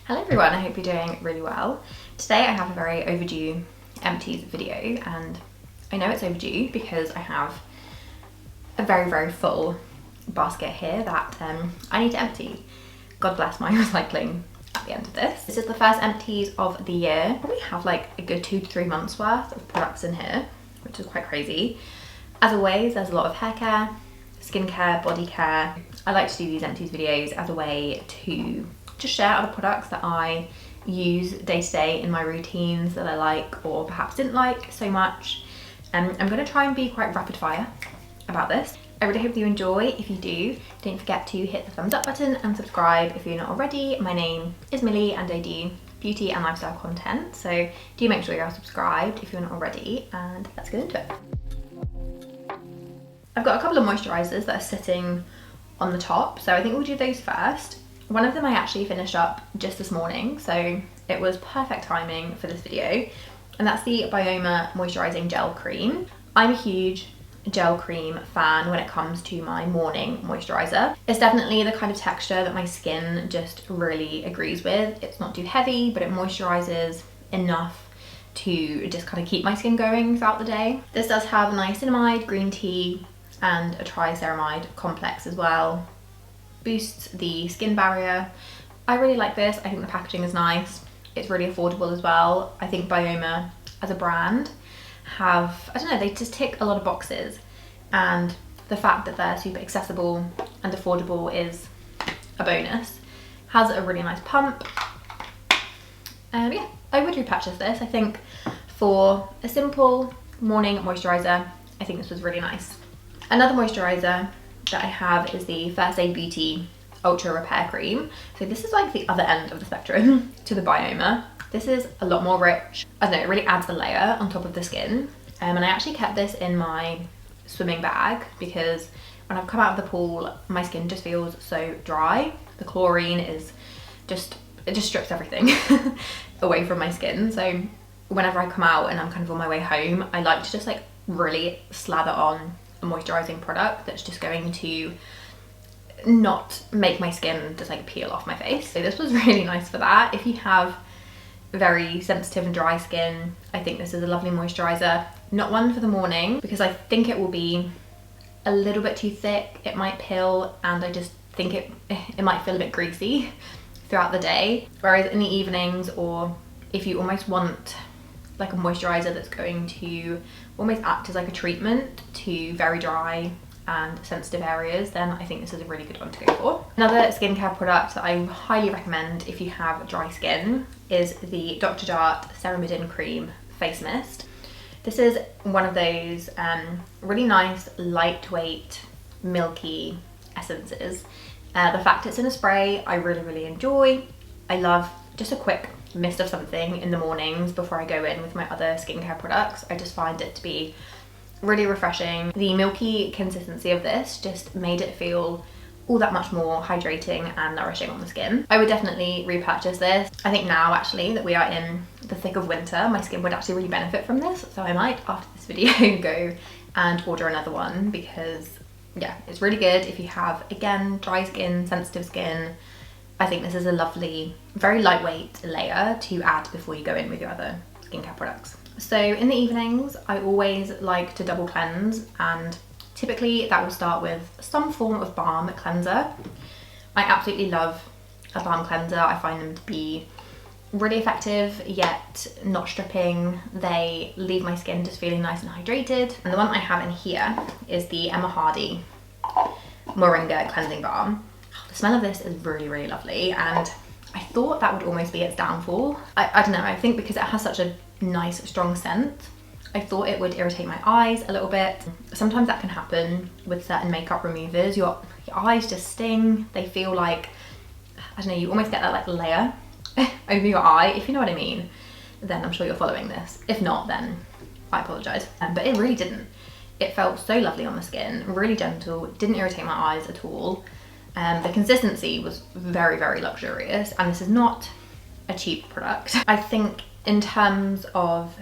Hello everyone, I hope you're doing really well. Today I have a very overdue empties video, and I know it's overdue because I have a very full basket here that I need to empty. God bless my recycling at the end of this. This is the first empties of the year. Probably have like a good 2 to 3 months worth of products in here, which is quite crazy. As always, there's a lot of hair care, skincare, body care. I like to do these empties videos as a way to just share other products that I use day to day in my routines that I like or perhaps didn't like so much. I'm going to try and be quite rapid fire about this. I really hope you enjoy. If you do, don't forget to hit the thumbs up button and subscribe if you're not already. My name is Millie and I do beauty and lifestyle content, so do make sure you're subscribed if you're not already, and let's get into it. I've got a couple of moisturizers that are sitting on the top, so I think we'll do those first. One of them I actually finished up just this morning, so it was perfect timing for this video, and that's the Bioma Moisturizing Gel Cream. I'm a huge gel cream fan when it comes to my morning moisturizer. It's definitely the kind of texture that my skin just really agrees with. It's not too heavy, but it moisturizes enough to just kind of keep my skin going throughout the day. This does have niacinamide, green tea, and a triceramide complex as well. Boosts the skin barrier. I really like this. I think the packaging is nice. It's really affordable as well. I think Bioma as a brand have, I don't know, they just tick a lot of boxes, and the fact that they're super accessible and affordable is a bonus. Has a really nice pump. Yeah, I would repurchase this. I think for a simple morning moisturizer, I think this was really nice. Another moisturizer that I have is the First Aid Beauty Ultra Repair Cream. So this is like the other end of the spectrum to the Bioma. This is a lot more rich. I don't know, it really adds a layer on top of the skin. And I actually kept this in my swimming bag because when I've come out of the pool, my skin just feels so dry. The chlorine is just, it just strips everything away from my skin. So whenever I come out and I'm kind of on my way home, I like to just like really slather on a moisturizing product that's just going to not make my skin just like peel off my face. So this was really nice for that. If you have very sensitive and dry skin, I think this is a lovely moisturizer. Not one for the morning because I think it will be a little bit too thick. It might peel, and I just think it might feel a bit greasy throughout the day. Whereas in the evenings, or if you almost want like a moisturizer that's going to almost act as like a treatment to very dry and sensitive areas, then I think this is a really good one to go for. Another skincare product that I highly recommend if you have dry skin is the Dr. Jart Ceramidin Cream Face Mist. This is one of those really nice, lightweight, milky essences. The fact it's in a spray, I really enjoy. I love just a quick mist of something in the mornings before I go in with my other skincare products. I just find it to be really refreshing. The milky consistency of this just made it feel all that much more hydrating and nourishing on the skin. I would definitely repurchase this. I think now actually that we are in the thick of winter, my skin would actually really benefit from this, so I might after this video go and order another one because yeah, it's really good if you have, again, dry skin, sensitive skin. I think this is a lovely, very lightweight layer to add before you go in with your other skincare products. So in the evenings, I always like to double cleanse, and typically that will start with some form of balm cleanser. I absolutely love a balm cleanser. I find them to be really effective, yet not stripping. They leave my skin just feeling nice and hydrated. And the one I have in here is the Emma Hardy Moringa Cleansing Balm. The smell of this is really lovely, and I thought that would almost be its downfall. I don't know, I think because it has such a nice strong scent, I thought it would irritate my eyes a little bit. Sometimes that can happen with certain makeup removers. Your eyes just sting. They feel like, I don't know, you almost get that like layer over your eye. If you know what I mean, then I'm sure you're following this. If not, then I apologise. But it really didn't. It felt so lovely on the skin, really gentle, didn't irritate my eyes at all. The consistency was very luxurious, and this is not a cheap product. I think in terms of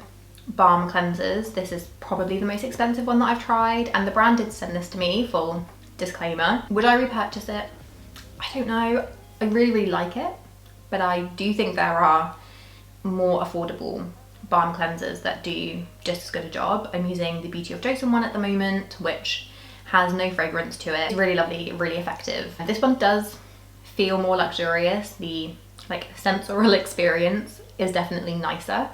balm cleansers, this is probably the most expensive one that I've tried, and the brand did send this to me, full disclaimer. Would I repurchase it? I don't know. I really like it. but I do think there are more affordable balm cleansers that do just as good a job. I'm using the Beauty of Joseon one at the moment, which has no fragrance to it. It's really lovely, really effective. This one does feel more luxurious. The like sensorial experience is definitely nicer,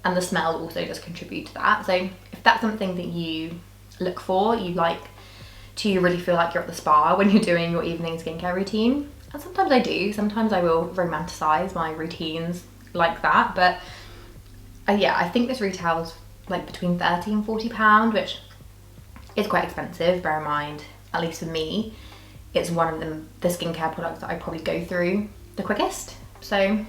and the smell also does contribute to that. So if that's something that you look for, you like to really feel like you're at the spa when you're doing your evening skincare routine, and sometimes I do, sometimes I will romanticize my routines like that, but yeah, I think this retails like between £30 and £40, which is quite expensive. Bear in mind, at least for me, it's one of the skincare products that I probably go through the quickest. So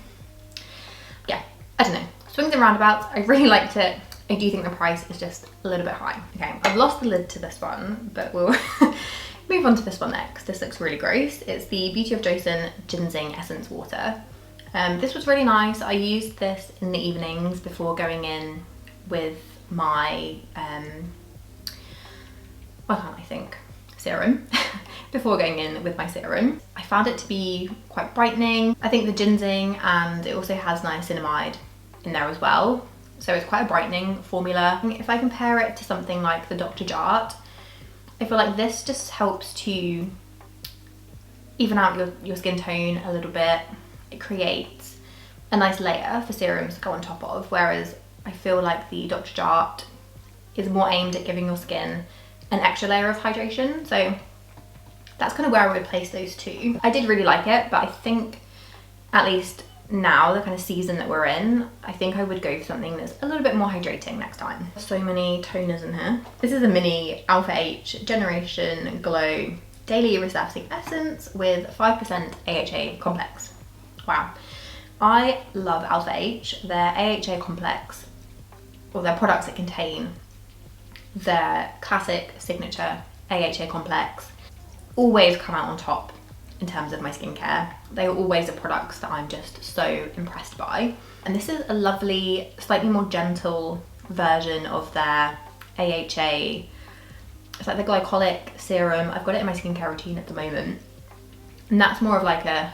yeah, I don't know, swings and roundabouts. I really liked it. I do think the price is just a little bit high. Okay, I've lost the lid to this one, but we'll move on to this one next. This looks really gross. It's the Beauty of Joseon Ginseng Essence Water. This was really nice. I used this in the evenings before going in with my, what can't I think? Serum. Before going in with my serum. I found it to be quite brightening. I think the ginseng, and it also has niacinamide in there as well. So it's quite a brightening formula. If I compare it to something like the Dr. Jart, I feel like this just helps to even out your skin tone a little bit. It creates a nice layer for serums to go on top of, whereas I feel like the Dr. Jart is more aimed at giving your skin an extra layer of hydration. So that's kind of where I would place those two. I did really like it, but I think at least now, the kind of season that we're in, I think I would go for something that's a little bit more hydrating next time. So many toners in here. This is a mini Alpha H Generation Glow Daily Resurfacing Essence with 5% AHA complex. Wow. I love Alpha H. Their AHA complex, or their products that contain their classic signature AHA complex, always come out on top in terms of my skincare. They are always the products that I'm just so impressed by. And this is a lovely, slightly more gentle version of their AHA. It's like the glycolic serum. I've got it in my skincare routine at the moment. And that's more of like a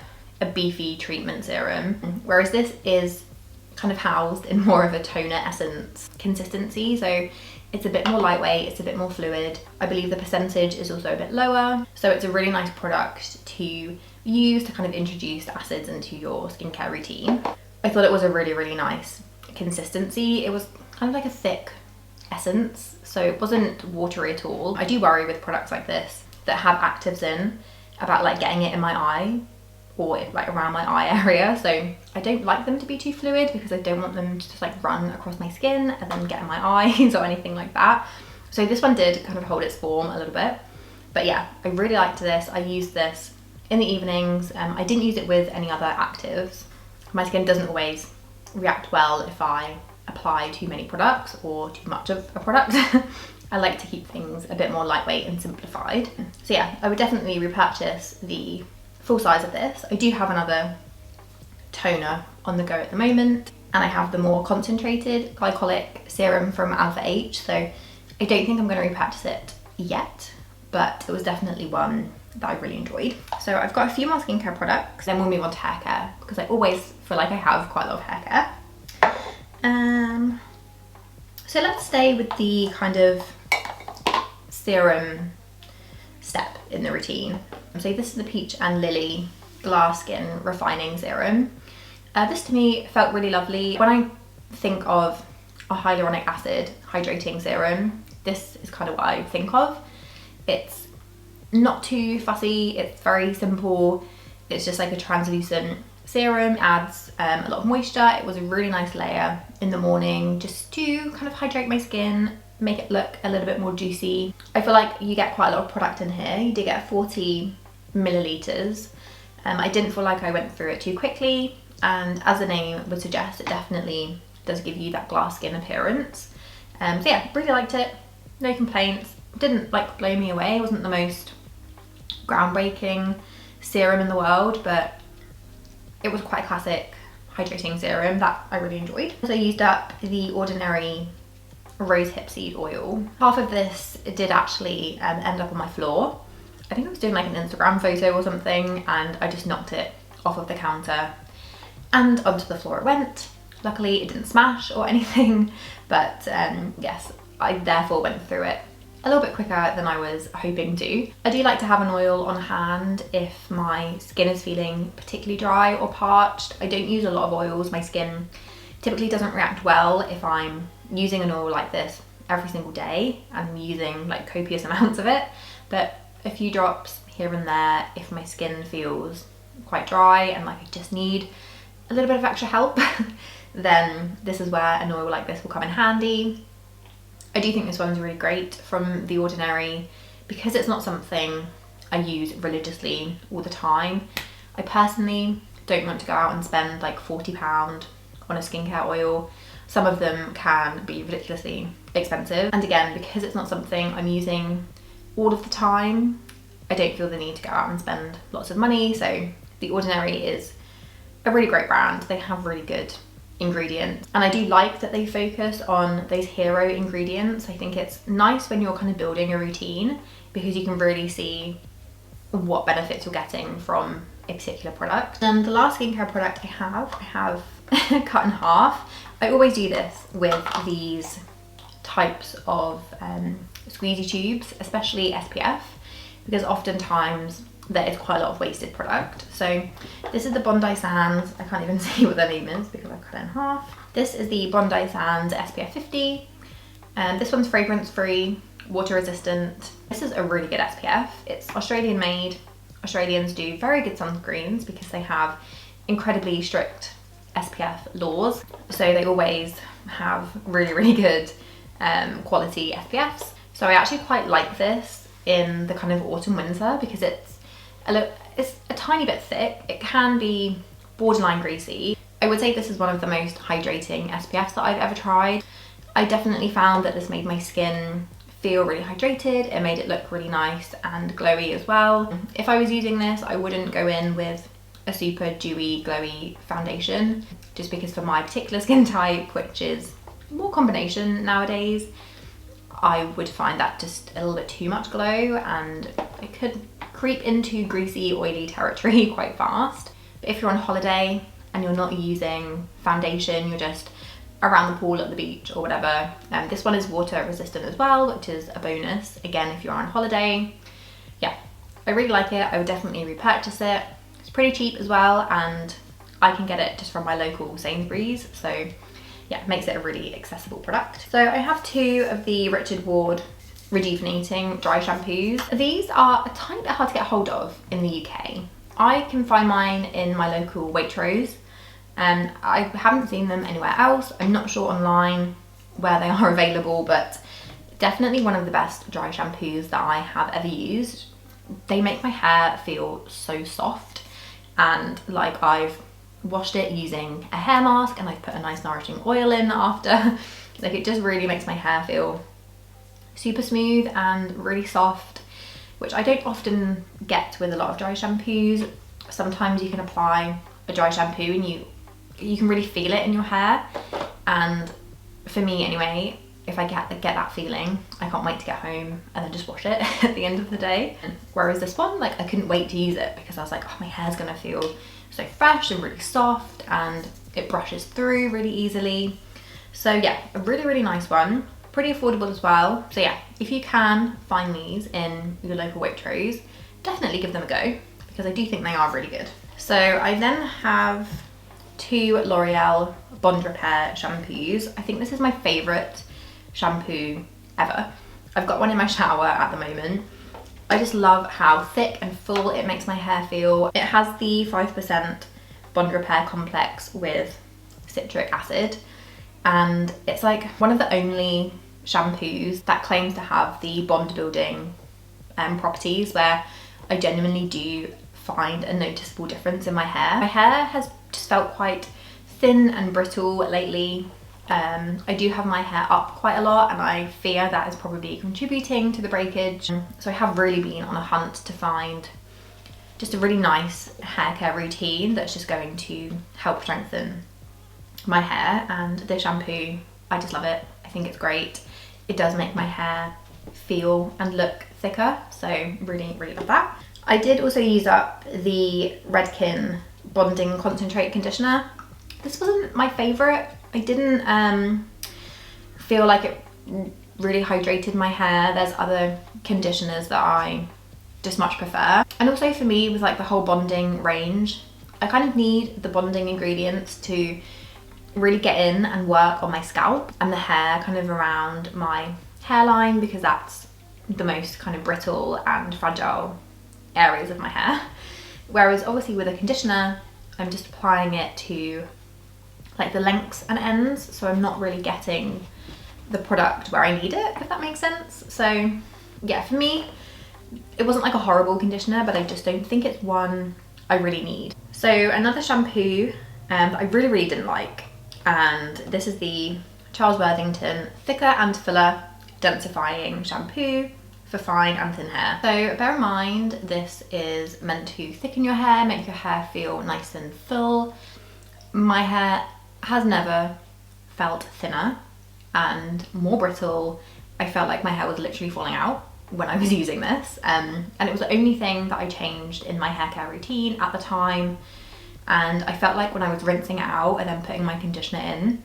beefy treatment serum. Whereas this is kind of housed in more of a toner essence consistency. So it's a bit more lightweight, it's a bit more fluid. I believe the percentage is also a bit lower. So it's a really nice product to use to kind of introduce acids into your skincare routine. I thought it was a really, really nice consistency. It was kind of like a thick essence, so it wasn't watery at all. I do worry with products like this that have actives in about like getting it in my eye or like around my eye area. So I don't like them to be too fluid because I don't want them to just like run across my skin and then get in my eyes or anything like that. So this one did kind of hold its form a little bit. But yeah, I really liked this. I used this in the evenings. I didn't use it with any other actives. My skin doesn't always react well if I apply too many products or too much of a product. I like to keep things a bit more lightweight and simplified. So yeah, I would definitely repurchase the full size of this. I do have another toner on the go at the moment, and I have the more concentrated glycolic serum from Alpha H, so I don't think I'm going to repurchase it yet, but it was definitely one that I really enjoyed. So I've got a few more skincare products, then we'll move on to hair care, because I always feel like I have quite a lot of hair care. So let's stay with the kind of serum step in the routine. So this is the Peach and Lily Glass Skin Refining Serum. This to me felt really lovely. When I think of a hyaluronic acid hydrating serum, this is kind of what I think of. It's not too fussy, it's very simple. It's just like a translucent serum, adds a lot of moisture. It was a really nice layer in the morning just to kind of hydrate my skin, make it look a little bit more juicy. I feel like you get quite a lot of product in here. You did get 40 milliliters. I didn't feel like I went through it too quickly, and as the name would suggest, it definitely does give you that glass skin appearance. So yeah, really liked it, no complaints. Didn't like blow me away. It wasn't the most groundbreaking serum in the world, but it was quite a classic hydrating serum that I really enjoyed. Also used up the Ordinary rosehip seed oil. Half of this did actually end up on my floor. I think I was doing like an Instagram photo or something, and I just knocked it off of the counter and onto the floor it went. Luckily it didn't smash or anything, but yes, I therefore went through it a little bit quicker than I was hoping to. I do like to have an oil on hand if my skin is feeling particularly dry or parched. I don't use a lot of oils. My skin typically doesn't react well if I'm using an oil like this every single day and I'm using like copious amounts of it, but a few drops here and there if my skin feels quite dry and like I just need a little bit of extra help, then this is where an oil like this will come in handy. I do think this one's really great from The Ordinary because it's not something I use religiously all the time. I personally don't want to go out and spend like £40 on a skincare oil. Some of them can be ridiculously expensive, and again, because it's not something I'm using all of the time, I don't feel the need to go out and spend lots of money. So The Ordinary is a really great brand. They have really good ingredients, and I do like that they focus on those hero ingredients. I think it's nice when you're kind of building a routine because you can really see what benefits you're getting from a particular product. And the last skincare product I have cut in half. I always do this with these types of squeezy tubes, especially SPF, because oftentimes there is quite a lot of wasted product. So this is the Bondi Sands, I can't even see what their name is because I've cut it in half. This is the Bondi Sands SPF 50, and this one's fragrance free, water resistant. This is a really good SPF. It's Australian made. Australians do very good sunscreens because they have incredibly strict SPF laws, so they always have really good quality SPFs. So I actually quite like this in the kind of autumn winter because it's a tiny bit thick. It can be borderline greasy. I would say this is one of the most hydrating SPFs that I've ever tried. I definitely found that this made my skin feel really hydrated. It made it look really nice and glowy as well. If I was using this, I wouldn't go in with a super dewy, glowy foundation, just because for my particular skin type, which is more combination nowadays, I would find that just a little bit too much glow and it could creep into greasy, oily territory quite fast. But if you're on holiday and you're not using foundation, you're just around the pool at the beach or whatever, this one is water resistant as well, which is a bonus, again, if you're on holiday. Yeah, I really like it. I would definitely repurchase it. It's pretty cheap as well, and I can get it just from my local Sainsbury's, so yeah, it makes it a really accessible product. So I have two of the Richard Ward Rejuvenating Dry Shampoos. These are a tiny bit hard to get hold of in the UK. I can find mine in my local Waitrose, and I haven't seen them anywhere else. I'm not sure online where they are available, but definitely one of the best dry shampoos that I have ever used. They make my hair feel so soft, and like I've washed it using a hair mask and I've put a nice nourishing oil in after. Like it just really makes my hair feel super smooth and really soft, which I don't often get with a lot of dry shampoos. Sometimes you can apply a dry shampoo and you can really feel it in your hair, and for me anyway, if I get that feeling, I can't wait to get home and then just wash it at the end of the day. Whereas this one, like, I couldn't wait to use it because I was like, oh, my hair's gonna feel so fresh and really soft, and it brushes through really easily. So yeah, a really nice one, pretty affordable as well. So yeah, if you can find these in your local Waitrose, definitely give them a go because I do think they are really good. So I then have two L'Oreal Bond Repair shampoos. I think this is my favorite shampoo ever. I've got one in my shower at the moment. I just love how thick and full it makes my hair feel. It has the 5% Bond Repair complex with citric acid, and it's like one of the only shampoos that claims to have the bond building properties where I genuinely do find a noticeable difference in my hair. My hair has just felt quite thin and brittle lately. I do have my hair up quite a lot, and I fear that is probably contributing to the breakage. So I have really been on a hunt to find just a really nice hair care routine that's just going to help strengthen my hair, and this shampoo, I just love it. I think it's great. It does make my hair feel and look thicker, so really love that. I did also use up the Redken Bonding Concentrate Conditioner. this wasn't my favorite. I didn't feel like it really hydrated my hair. There's other conditioners that I just much prefer. And also for me with like the whole bonding range, I kind of need the bonding ingredients to really get in and work on my scalp and the hair kind of around my hairline, because that's the most kind of brittle and fragile areas of my hair. Whereas obviously with a conditioner, I'm just applying it to like the lengths and ends, so I'm not really getting the product where I need it, if that makes sense. So yeah, for me, it wasn't like a horrible conditioner, but I just don't think it's one I really need. So another shampoo that I really didn't like, and this is the Charles Worthington Thicker and Fuller Densifying Shampoo for fine and thin hair. So bear in mind, this is meant to thicken your hair, make your hair feel nice and full. My hair has never felt thinner and more brittle. I felt like my hair was literally falling out when I was using this, and it was the only thing that I changed in my hair care routine at the time. And I felt like when I was rinsing it out and then putting my conditioner in,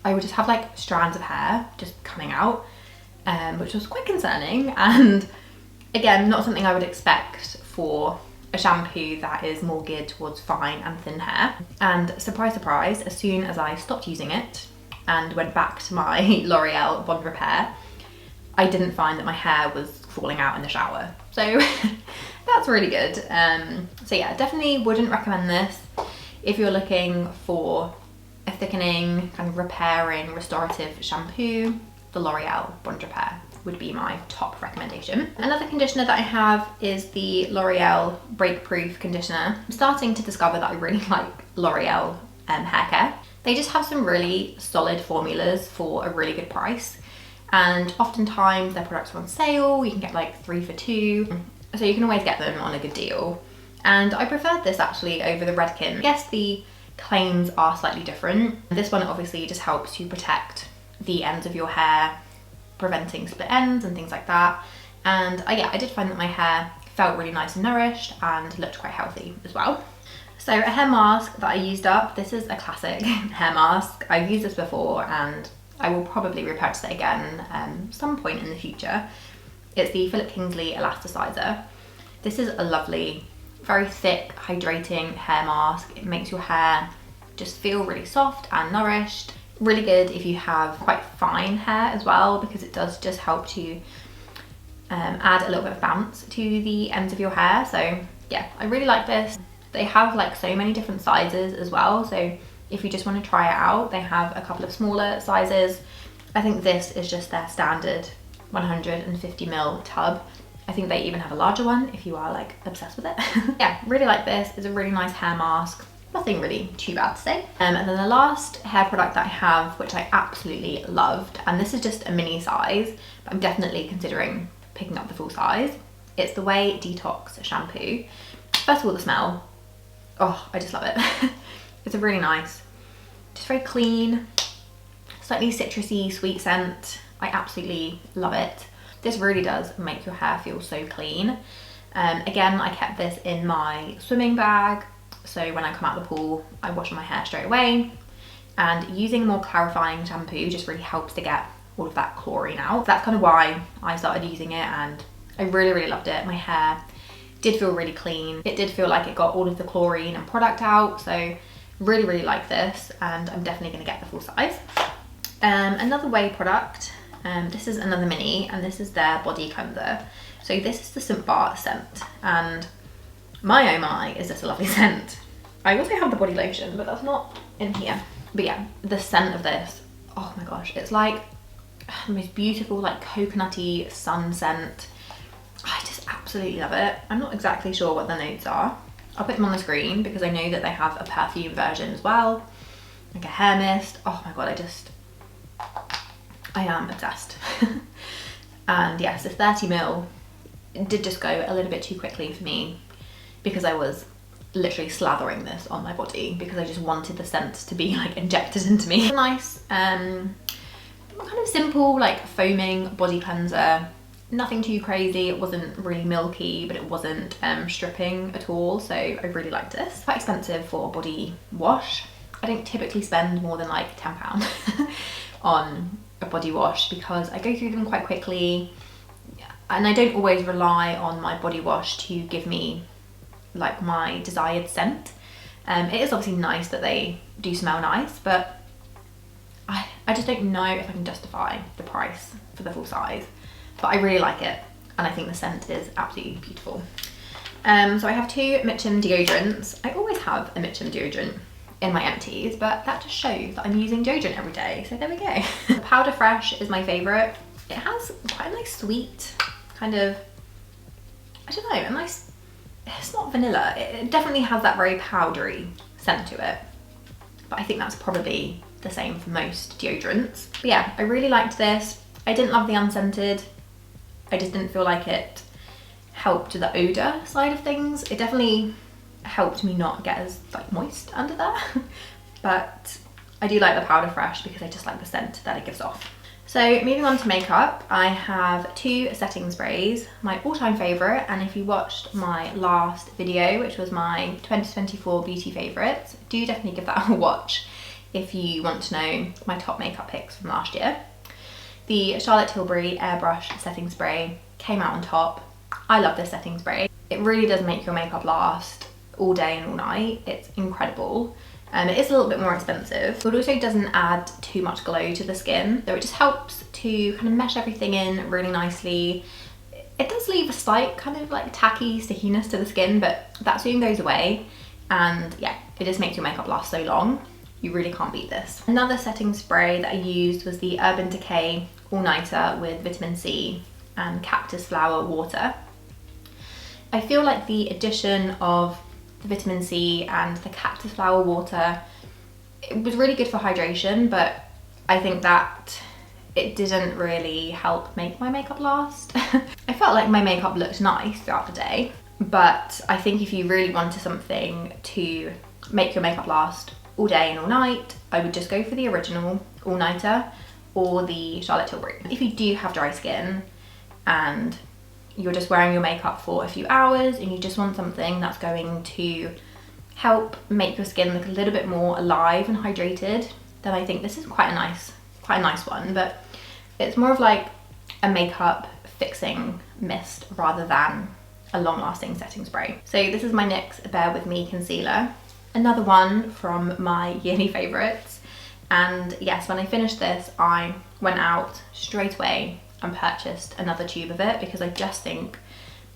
I would just have like strands of hair just coming out, which was quite concerning. And again, not something I would expect for a shampoo that is more geared towards fine and thin hair. And surprise, surprise, as soon as I stopped using it and went back to my L'Oreal Bond Repair, I didn't find that my hair was falling out in the shower. So that's really good. So yeah, definitely wouldn't recommend this if you're looking for a thickening, kind of repairing, restorative shampoo. The L'Oreal Bond Repair would be my top recommendation. Another conditioner that I have is the L'Oreal Break Proof Conditioner. I'm starting to discover that I really like L'Oreal hair care. They just have some really solid formulas for a really good price. And oftentimes their products are on sale. You can get like 3 for 2. So you can always get them on a good deal. And I preferred this actually over the Redken. I guess the claims are slightly different. This one obviously just helps to protect the ends of your hair, preventing split ends and things like that. And yeah, I did find that my hair felt really nice and nourished and looked quite healthy as well. So a hair mask that I used up, this is a classic hair mask. I've used this before and I will probably repurchase it again some point in the future. It's the Philip Kingsley Elasticizer. This is a lovely, very thick, hydrating hair mask. It makes your hair just feel really soft and nourished. Really good if you have quite fine hair as well, because it does just help to add a little bit of bounce to the ends of your hair. So yeah, I really like this. They have like so many different sizes as well. So if you just want to try it out, they have a couple of smaller sizes. I think this is just their standard 150ml tub. I think they even have a larger one if you are like obsessed with it. Yeah, really like this. It's a really nice hair mask. Nothing really too bad to say. And then the last hair product that I have, which I absolutely loved, and this is just a mini size, but I'm definitely considering picking up the full size. It's the Way Detox Shampoo. First of all, the smell. Oh, I just love it. It's a really nice, just very clean, slightly citrusy, sweet scent. I absolutely love it. This really does make your hair feel so clean. Again, I kept this in my swimming bag, so when I come out of the pool, I wash my hair straight away. And using more clarifying shampoo just really helps to get all of that chlorine out. That's kind of why I started using it, and I really loved it. My hair did feel really clean. It did feel like it got all of the chlorine and product out, so really like this, and I'm definitely going to get the full size. Another Way product, this is another mini, and this is their body cleanser. So this is the St. Bart scent, and my oh my, is this a lovely scent. I also have the body lotion, but that's not in here. But yeah, the scent of this, oh my gosh, it's like the most beautiful like coconutty sun scent. I just absolutely love it. I'm not exactly sure what the notes are. I'll put them on the screen because I know that they have a perfume version as well, like a hair mist. Oh my god, I am obsessed. And yes, the 30ml did just go a little bit too quickly for me because I was literally slathering this on my body because I just wanted the scent to be like injected into me. Nice, kind of simple like foaming body cleanser. Nothing too crazy. It wasn't really milky, but it wasn't stripping at all. So I really liked this. Quite expensive for a body wash. I don't typically spend more than like £10 on a body wash because I go through them quite quickly, and I don't always rely on my body wash to give me like my desired scent. It is obviously nice that they do smell nice, but I just don't know if I can justify the price for the full size. But I really like it, and I think the scent is absolutely beautiful. So I have two Mitchum deodorants. I always have a Mitchum deodorant in my empties, but that just shows that I'm using deodorant every day, so there we go. Powder Fresh is my favourite. It has quite a nice sweet kind of, I don't know, a nice, it's not vanilla, it definitely has that very powdery scent to it, but I think that's probably the same for most deodorants. But yeah, I really liked this. I didn't love the unscented. I just didn't feel like it helped the odour side of things. It definitely helped me not get as like moist under there, but I do like the Powder Fresh because I just like the scent that it gives off. So moving on to makeup, I have two setting sprays, my all-time favourite, and if you watched my last video, which was my 2024 beauty favourites, do definitely give that a watch if you want to know my top makeup picks from last year. The Charlotte Tilbury Airbrush Setting Spray came out on top. I love this setting spray. It really does make your makeup last all day and all night. It's incredible. It is a little bit more expensive, but also doesn't add too much glow to the skin. So it just helps to kind of mesh everything in really nicely. It does leave a slight kind of like tacky stickiness to the skin, but that soon goes away. And yeah, it just makes your makeup last so long. You really can't beat this. Another setting spray that I used was the Urban Decay All Nighter with vitamin C and cactus flower water. I feel like the addition of the vitamin C and the cactus flower water, it was really good for hydration, but I think that it didn't really help make my makeup last. I felt like my makeup looked nice throughout the day, but I think if you really wanted something to make your makeup last all day and all night, I would just go for the original all-nighter or the Charlotte Tilbury. If you do have dry skin and you're just wearing your makeup for a few hours and you just want something that's going to help make your skin look a little bit more alive and hydrated, then I think this is quite a nice one. But it's more of like a makeup fixing mist rather than a long-lasting setting spray. So this is my NYX Bear With Me concealer, another one from my yearly favourites. And yes, when I finished this, I went out straight away and purchased another tube of it because I just think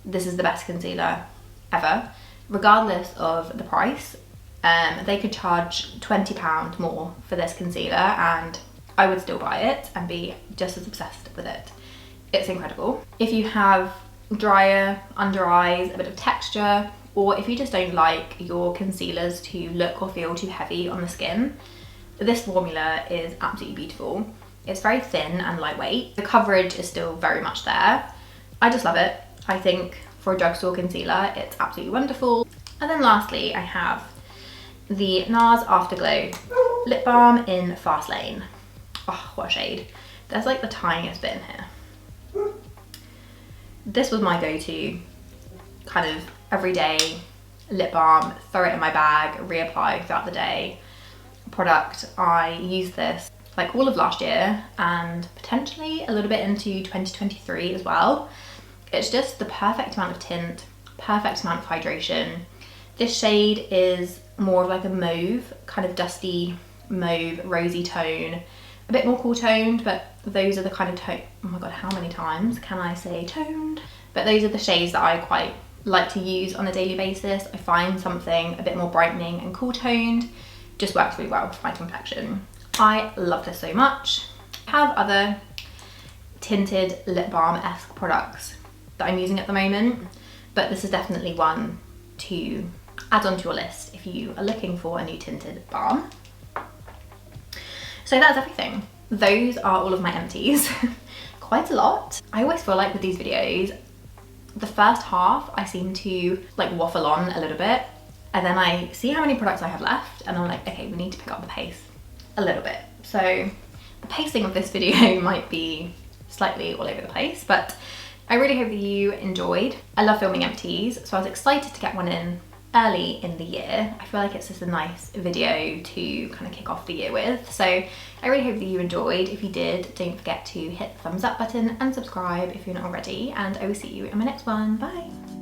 this is the best concealer ever, regardless of the price. They could charge £20 more for this concealer and I would still buy it and be just as obsessed with it. It's incredible. If you have drier under eyes, a bit of texture, or if you just don't like your concealers to look or feel too heavy on the skin, this formula is absolutely beautiful. It's very thin and lightweight. The coverage is still very much there. I just love it. I think for a drugstore concealer, it's absolutely wonderful. And then lastly, I have the NARS Afterglow Lip Balm in Fast Lane. Oh, what a shade. There's like the tiniest bit in here. This was my go-to kind of everyday lip balm, throw it in my bag, reapply throughout the day product. I used this like all of last year and potentially a little bit into 2023 as well. It's just the perfect amount of tint, perfect amount of hydration. This shade is more of like a mauve, kind of dusty mauve, rosy tone, a bit more cool toned, but those are the kind of tone, oh my god, how many times can I say toned? But those are the shades that I quite like to use on a daily basis. I find something a bit more brightening and cool toned just works really well for my complexion. I love this so much. I have other tinted lip balm-esque products that I'm using at the moment, but this is definitely one to add onto your list if you are looking for a new tinted balm. So that's everything. Those are all of my empties. Quite a lot. I always feel like with these videos, the first half I seem to like waffle on a little bit, and then I see how many products I have left and I'm like, okay, we need to pick up the pace a little bit. So the pacing of this video might be slightly all over the place, but I really hope that you enjoyed. I love filming empties, so I was excited to get one in early in the year, I feel like it's just a nice video to kind of kick off the year with. So I really hope that you enjoyed. If you did, don't forget to hit the thumbs up button and subscribe if you're not already, and I will see you in my next one. Bye.